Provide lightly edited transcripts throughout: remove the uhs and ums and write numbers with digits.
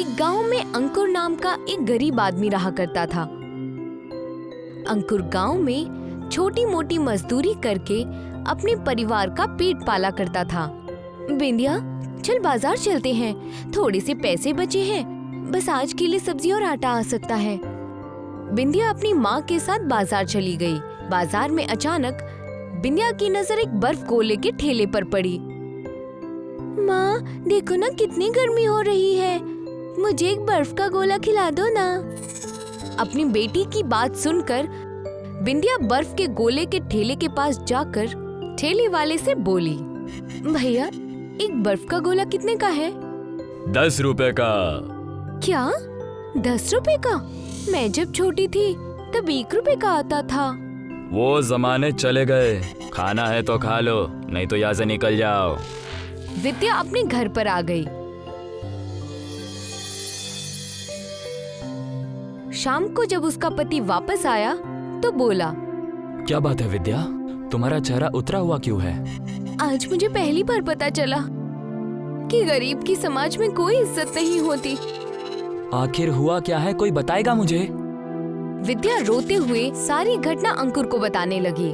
एक गांव में अंकुर नाम का एक गरीब आदमी रहा करता था। अंकुर गांव में छोटी मोटी मजदूरी करके अपने परिवार का पेट पाला करता था। बिंदिया, चल बाजार चलते हैं, थोड़े से पैसे बचे हैं, बस आज के लिए सब्जी और आटा आ सकता है। बिंदिया अपनी माँ के साथ बाजार चली गई। बाजार में अचानक बिंदिया की नजर एक बर्फ गोले के ठेले पर पड़ी। माँ, देखो ना कितनी गर्मी हो रही है, मुझे एक बर्फ का गोला खिला दो ना। अपनी बेटी की बात सुनकर बिंदिया बर्फ के गोले के ठेले के पास जाकर ठेले वाले से बोली, भैया, एक बर्फ का गोला कितने का है? 10 रुपए का। क्या 10 रुपए का? मैं जब छोटी थी तब 1 रुपए का आता था। वो जमाने चले गए, खाना है तो खा लो, नहीं तो यहाँ से निकल जाओ। विद्या अपने घर पर आ गई। शाम को जब उसका पति वापस आया तो बोला, क्या बात है विद्या, तुम्हारा चेहरा उतरा हुआ क्यों है? आज मुझे पहली बार पता चला कि गरीब की समाज में कोई इज्जत नहीं होती। आखिर हुआ क्या है, कोई बताएगा मुझे? विद्या रोते हुए सारी घटना अंकुर को बताने लगी।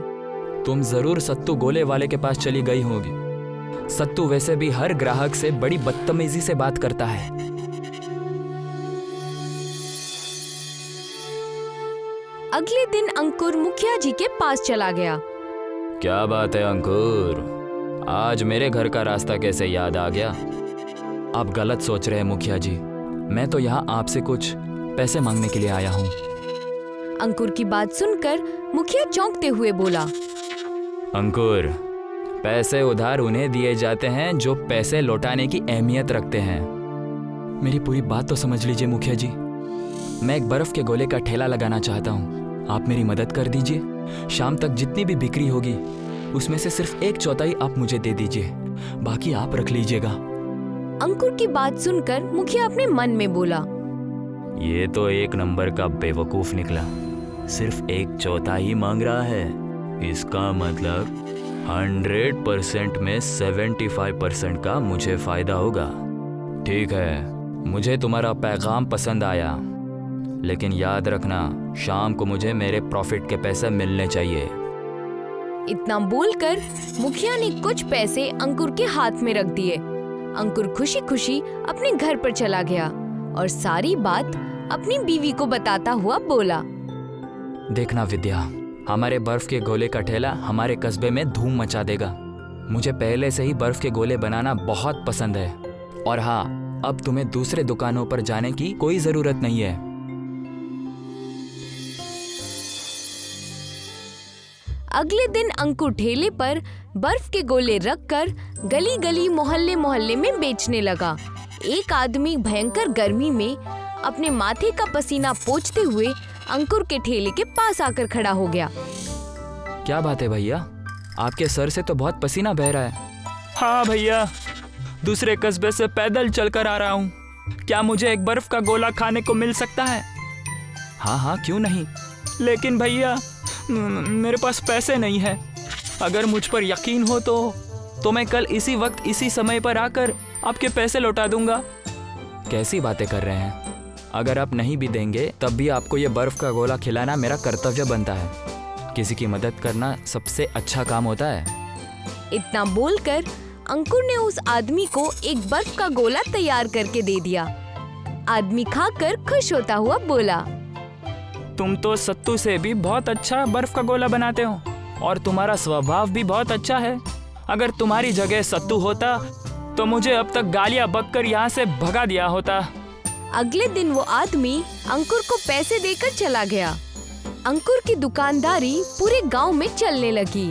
तुम जरूर सत्तू गोले वाले के पास चली गई होगी। सत्तू वैसे भी हर ग्राहक से बड़ी बदतमीजी से बात करता है। अगले दिन अंकुर मुखिया जी के पास चला गया। क्या बात है अंकुर, आज मेरे घर का रास्ता कैसे याद आ गया? आप गलत सोच रहे हैं मुखिया जी, मैं तो यहाँ आपसे कुछ पैसे मांगने के लिए आया हूँ। अंकुर की बात सुनकर मुखिया चौंकते हुए बोला, अंकुर, पैसे उधार उन्हें दिए जाते हैं जो पैसे लौटाने की अहमियत रखते हैं। मेरी पूरी बात तो समझ लीजिए मुखिया जी, मैं एक बर्फ के गोले का ठेला लगाना चाहता हूँ, आप मेरी मदद कर दीजिए। शाम तक जितनी भी बिक्री होगी उसमें से सिर्फ 1/4 आप मुझे दे दीजिए, बाकी आप रख लीजिएगा। अंकुर की बात सुनकर मुखिया अपने मन में बोला, ये तो एक नंबर का बेवकूफ निकला, सिर्फ 1/4 ही मांग रहा है। इसका मतलब 100% में 75% का मुझे फायदा होगा। ठीक है, मुझे तुम्हारा पैगाम पसंद आया, लेकिन याद रखना, शाम को मुझे मेरे प्रॉफिट के पैसे मिलने चाहिए। इतना बोलकर मुखिया ने कुछ पैसे अंकुर के हाथ में रख दिए। अंकुर खुशी खुशी अपने घर पर चला गया और सारी बात अपनी बीवी को बताता हुआ बोला, देखना विद्या, हमारे बर्फ के गोले का ठेला हमारे कस्बे में धूम मचा देगा। मुझे पहले से ही बर्फ के गोले बनाना बहुत पसंद है। और हाँ, अब तुम्हें दूसरे दुकानों पर जाने की कोई जरूरत नहीं है। अगले दिन अंकुर ठेले पर बर्फ के गोले रखकर गली गली मोहल्ले मोहल्ले में बेचने लगा। एक आदमी भयंकर गर्मी में अपने माथे का पसीना पोंछते हुए अंकुर के ठेले के पास आकर खड़ा हो गया। क्या बात है भैया, आपके सर से तो बहुत पसीना बह रहा है। हाँ भैया, दूसरे कस्बे से पैदल चलकर आ रहा हूँ, क्या मुझे एक बर्फ का गोला खाने को मिल सकता है? हाँ हाँ, क्यों नहीं, लेकिन भैया मेरे पास पैसे नहीं है। अगर मुझ पर यकीन हो तो मैं कल इसी वक्त इसी समय पर आकर आपके पैसे लौटा दूंगा। कैसी बातें कर रहे हैं, अगर आप नहीं भी देंगे तब भी आपको ये बर्फ का गोला खिलाना मेरा कर्तव्य बनता है। किसी की मदद करना सबसे अच्छा काम होता है। इतना बोलकर अंकुर ने उस आदमी को एक बर्फ का गोला तैयार करके दे दिया। आदमी खाकर खुश होता हुआ बोला, तुम तो सत्तू से भी बहुत अच्छा बर्फ का गोला बनाते हो और तुम्हारा स्वभाव भी बहुत अच्छा है। अगर तुम्हारी जगह सत्तू होता तो मुझे अब तक गालियां बककर यहाँ से भगा दिया होता। अगले दिन वो आदमी अंकुर को पैसे देकर चला गया। अंकुर की दुकानदारी पूरे गांव में चलने लगी।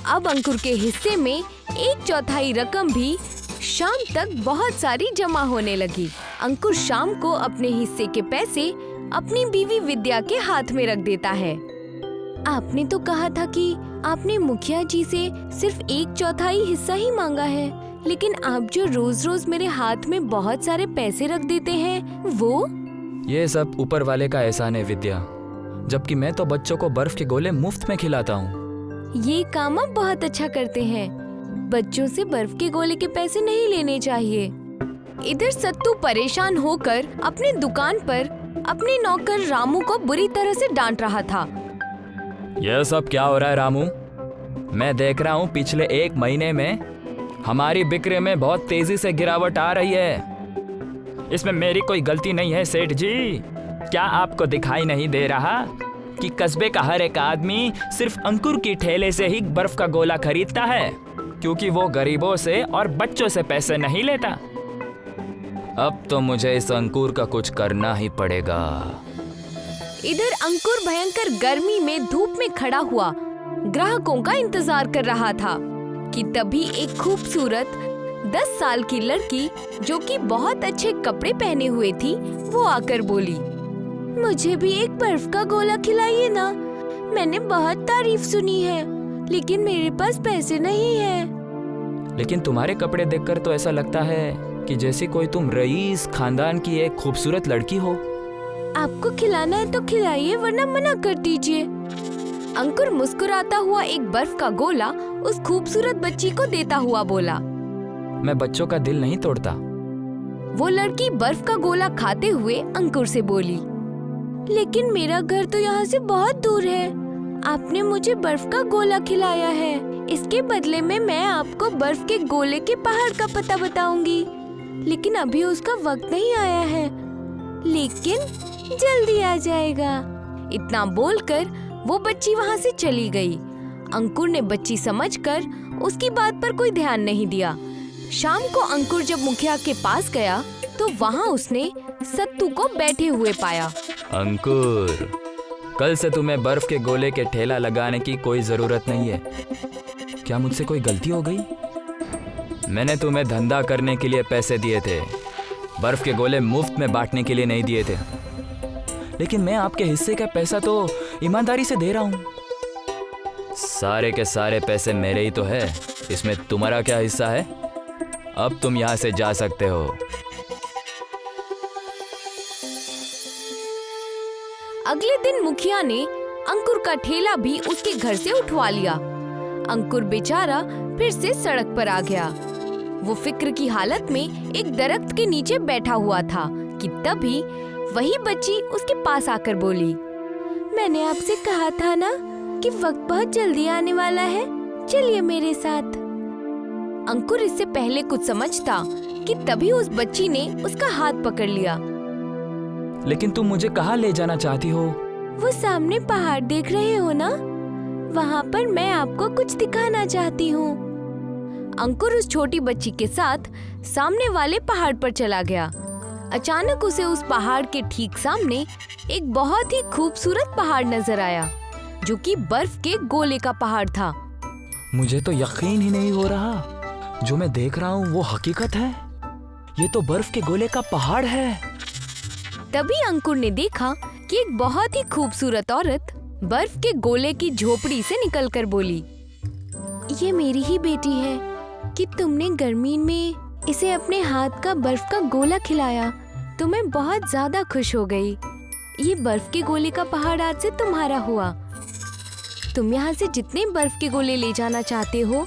अब अंकुर के हिस्से में 1/4 रकम भी शाम तक बहुत सारी जमा होने लगी। अंकुर शाम को अपने हिस्से के पैसे अपनी बीवी विद्या के हाथ में रख देता है। आपने तो कहा था कि आपने मुखिया जी से सिर्फ 1/4 हिस्सा ही मांगा है, लेकिन आप जो रोज रोज मेरे हाथ में बहुत सारे पैसे रख देते हैं वो? ये सब ऊपर वाले का एहसान है विद्या, जबकि मैं तो बच्चों को बर्फ के गोले मुफ्त में खिलाता हूँ। ये काम आप बहुत अच्छा करते हैं। बच्चों से बर्फ के गोले के पैसे नहीं लेने चाहिए। इधर सत्तू परेशान होकर अपने दुकान पर अपने नौकर रामू को बुरी तरह से डांट रहा था। यह सब क्या हो रहा है रामू? मैं देख रहा हूँ पिछले 1 महीने में हमारी बिक्री में बहुत तेजी से गिरावट आ रही है। इसमें मेरी कोई गलती नहीं है सेठ जी। क्या आपको दिखाई नहीं दे रहा कि कस्बे का हर एक आदमी सिर्फ अंकुर की ठेले से ही बर्फ का गोला खरीदता है, क्योंकि वो गरीबों से और बच्चों से पैसे नहीं लेता। अब तो मुझे इस अंकुर का कुछ करना ही पड़ेगा। इधर अंकुर भयंकर गर्मी में धूप में खड़ा हुआ ग्राहकों का इंतजार कर रहा था कि तभी एक खूबसूरत 10 साल की लड़की जो कि बहुत अच्छे कपड़े पहने हुए थी, वो आकर बोली, मुझे भी एक बर्फ का गोला खिलाइए ना। मैंने बहुत तारीफ सुनी है, लेकिन मेरे पास पैसे नहीं है। लेकिन तुम्हारे कपड़े देखकर तो ऐसा लगता है कि जैसे कोई तुम रईस खानदान की एक खूबसूरत लड़की हो। आपको खिलाना है तो खिलाइए, वरना मना कर दीजिए। अंकुर मुस्कुराता हुआ एक बर्फ का गोला उस खूबसूरत बच्ची को देता हुआ बोला। मैं बच्चों का दिल नहीं तोड़ता। वो लड़की बर्फ का गोला खाते हुए अंकुर से बोली, लेकिन मेरा घर तो यहाँ से बहुत दूर है। आपने मुझे बर्फ का गोला खिलाया है, इसके बदले में मैं आपको बर्फ के गोले के पहाड़ का पता बताऊंगी। लेकिन अभी उसका वक्त नहीं आया है, लेकिन जल्दी आ जाएगा। इतना बोलकर वो बच्ची वहाँ से चली गई। अंकुर ने बच्ची समझकर उसकी बात पर कोई ध्यान नहीं दिया। शाम को अंकुर जब मुखिया के पास गया तो वहाँ उसने सत्तू को बैठे हुए पाया। अंकुर, कल से तुम्हें बर्फ के गोले के ठेला लगाने की कोई जरूरत नहीं है। क्या मुझसे कोई गलती हो गई? मैंने तुम्हें धंधा करने के लिए पैसे दिए थे, बर्फ के गोले मुफ्त में बांटने के लिए नहीं दिए थे। लेकिन मैं आपके हिस्से का पैसा तो ईमानदारी से दे रहा हूँ। सारे के सारे पैसे मेरे ही तो है, इसमें तुम्हारा क्या हिस्सा है? अब तुम यहाँ से जा सकते हो। अगले दिन मुखिया ने अंकुर का ठेला भी उसके घर से उठवा लिया। अंकुर बेचारा फिर से सड़क पर आ गया। वो फिक्र की हालत में एक दरख्त के नीचे बैठा हुआ था कि तभी वही बच्ची उसके पास आकर बोली, मैंने आपसे कहा था ना कि वक्त बहुत जल्दी आने वाला है, चलिए मेरे साथ। अंकुर इससे पहले कुछ समझता कि तभी उस बच्ची ने उसका हाथ पकड़ लिया। लेकिन तुम मुझे कहाँ ले जाना चाहती हो? वो सामने पहाड़ देख रहे हो ना, वहाँ पर मैं आपको कुछ दिखाना चाहती हूँ। अंकुर उस छोटी बच्ची के साथ सामने वाले पहाड़ पर चला गया। अचानक उसे उस पहाड़ के ठीक सामने एक बहुत ही खूबसूरत पहाड़ नजर आया, जो कि बर्फ के गोले का पहाड़ था। मुझे तो यकीन ही नहीं हो रहा, जो मैं देख रहा हूँ वो हकीकत है। ये तो बर्फ के गोले का पहाड़ है। तभी अंकुर ने देखा कि एक बहुत ही खूबसूरत औरत बर्फ के गोले की झोपड़ी से निकलकर बोली, ये मेरी ही बेटी है कि तुमने गर्मी में इसे अपने हाथ का बर्फ का गोला खिलाया, तो मैं बहुत ज्यादा खुश हो गई। ये बर्फ के गोले का पहाड़ आज से तुम्हारा हुआ। तुम यहाँ से जितने बर्फ के गोले ले जाना चाहते हो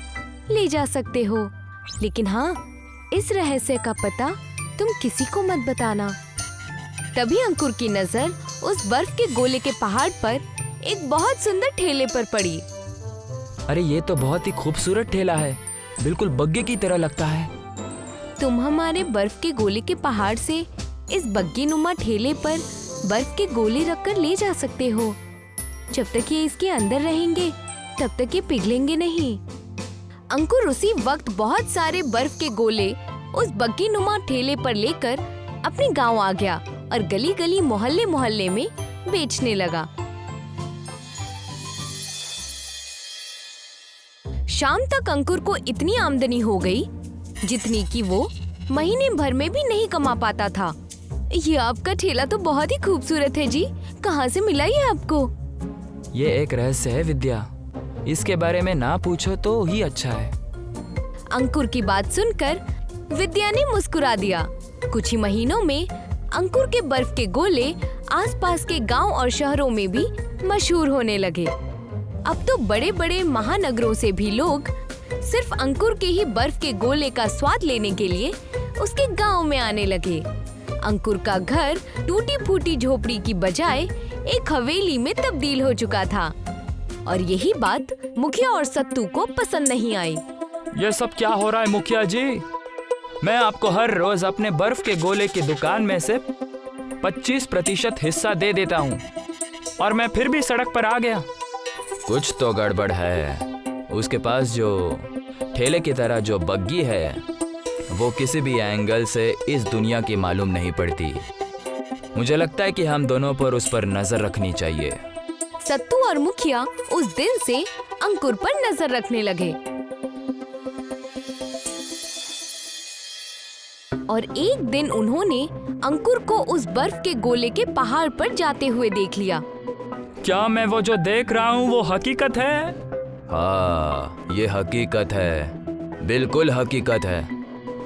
ले जा सकते हो, लेकिन हाँ, इस रहस्य का पता तुम किसी को मत बताना। तभी अंकुर की नजर उस बर्फ के गोले के पहाड़ पर एक बहुत सुंदर ठेले पर पड़ी। अरे ये तो बहुत ही खूबसूरत ठेला है, बिल्कुल बग्गे की तरह लगता है। तुम हमारे बर्फ के गोले के पहाड़ से इस बग्गी नुमा ठेले पर बर्फ के गोले रखकर ले जा सकते हो। जब तक ये इसके अंदर रहेंगे तब तक ये पिघलेंगे नहीं। अंकुर उसी वक्त बहुत सारे बर्फ के गोले उस बग्गी नुमा ठेले पर लेकर अपने गांव आ गया और गली गली मोहल्ले मोहल्ले में बेचने लगा। शाम तक अंकुर को इतनी आमदनी हो गई जितनी कि वो महीने भर में भी नहीं कमा पाता था। ये आपका ठेला तो बहुत ही खूबसूरत है जी, कहाँ से मिला ये आपको? ये एक रहस्य है विद्या, इसके बारे में ना पूछो तो ही अच्छा है। अंकुर की बात सुनकर विद्या ने मुस्कुरा दिया। कुछ ही महीनों में अंकुर के बर्फ के गोले आसपास के गांव और शहरों में भी मशहूर होने लगे। अब तो बड़े बड़े महानगरों से भी लोग सिर्फ अंकुर के ही बर्फ के गोले का स्वाद लेने के लिए उसके गांव में आने लगे। अंकुर का घर टूटी फूटी झोपड़ी की बजाय एक हवेली में तब्दील हो चुका था और यही बात मुखिया और सत्तू को पसंद नहीं आई। ये सब क्या हो रहा है मुखिया जी? मैं आपको हर रोज अपने बर्फ के गोले की दुकान में से 25% हिस्सा दे देता हूँ और मैं फिर भी सड़क पर आ गया। कुछ तो गड़बड़ है। उसके पास जो ठेले की तरह जो बग्गी है वो किसी भी एंगल से इस दुनिया की मालूम नहीं पड़ती। मुझे लगता है कि हम दोनों पर उस पर नजर रखनी चाहिए। सत्तू और मुखिया उस दिन से अंकुर पर नजर रखने लगे और एक दिन उन्होंने अंकुर को उस बर्फ के गोले के पहाड़ पर जाते हुए देख लिया। क्या मैं वो जो देख रहा हूँ वो हकीकत है? हाँ, ये हकीकत है, बिल्कुल हकीकत है।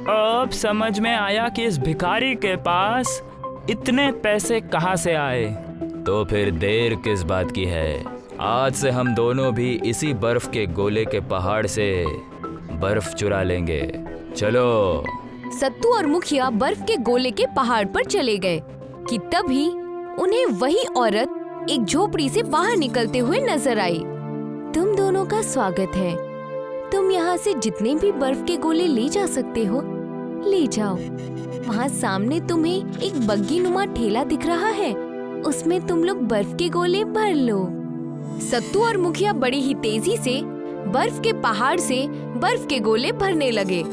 अब समझ में आया कि इस भिखारी के पास इतने पैसे कहाँ से आए। तो फिर देर किस बात की है? आज से हम दोनों भी इसी बर्फ के गोले के पहाड़ से बर्फ चुरा लेंगे। चलो। सत्तू और मुखिया बर्फ के गोले के पहाड़ पर चले गए कि तभी उन्हें वही औरत एक झोपड़ी से बाहर निकलते हुए नजर आई। तुम दोनों का स्वागत है। तुम यहाँ से जितने भी बर्फ के गोले ले जा सकते हो ले जाओ। वहाँ सामने तुम्हें एक बग्गी नुमा ठेला दिख रहा है, उसमें तुम लोग बर्फ के गोले भर लो। सत्तू और मुखिया बड़ी ही तेजी से बर्फ के पहाड़ से बर्फ के गोले भरने लगे।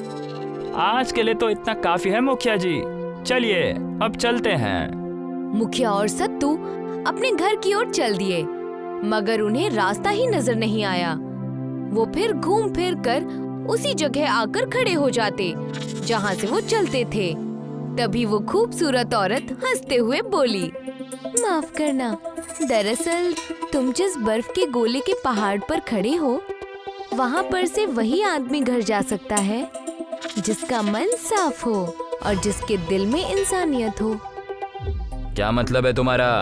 आज के लिए तो इतना काफी है मुखिया जी, चलिए अब चलते हैं। मुखिया और सत्तू अपने घर की ओर चल दिए, मगर उन्हें रास्ता ही नजर नहीं आया। वो फिर घूम फिर कर उसी जगह आकर खड़े हो जाते जहाँ से वो चलते थे। तभी वो खूबसूरत औरत हंसते हुए बोली, माफ करना, दरअसल तुम जिस बर्फ के गोले के पहाड़ पर खड़े हो वहाँ पर से वही आदमी घर जा सकता है जिसका मन साफ हो और जिसके दिल में इंसानियत हो। क्या मतलब है तुम्हारा?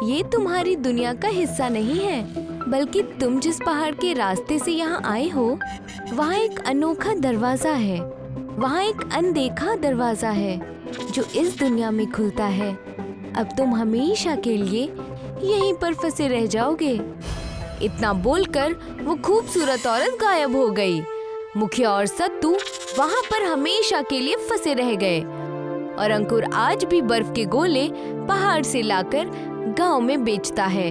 ये तुम्हारी दुनिया का हिस्सा नहीं है, बल्कि तुम जिस पहाड़ के रास्ते से यहाँ आए हो वहाँ एक अनोखा दरवाजा है। वहाँ एक अनदेखा दरवाजा है जो इस दुनिया में खुलता है। अब तुम हमेशा के लिए यहीं पर फंसे रह जाओगे। इतना बोलकर वो खूबसूरत औरत गायब हो गई। मुखिया और सत्तू वहाँ पर हमेशा के लिए फंसे रह गए और अंकुर आज भी बर्फ के गोले पहाड़ से लाकर गांव में बेचता है।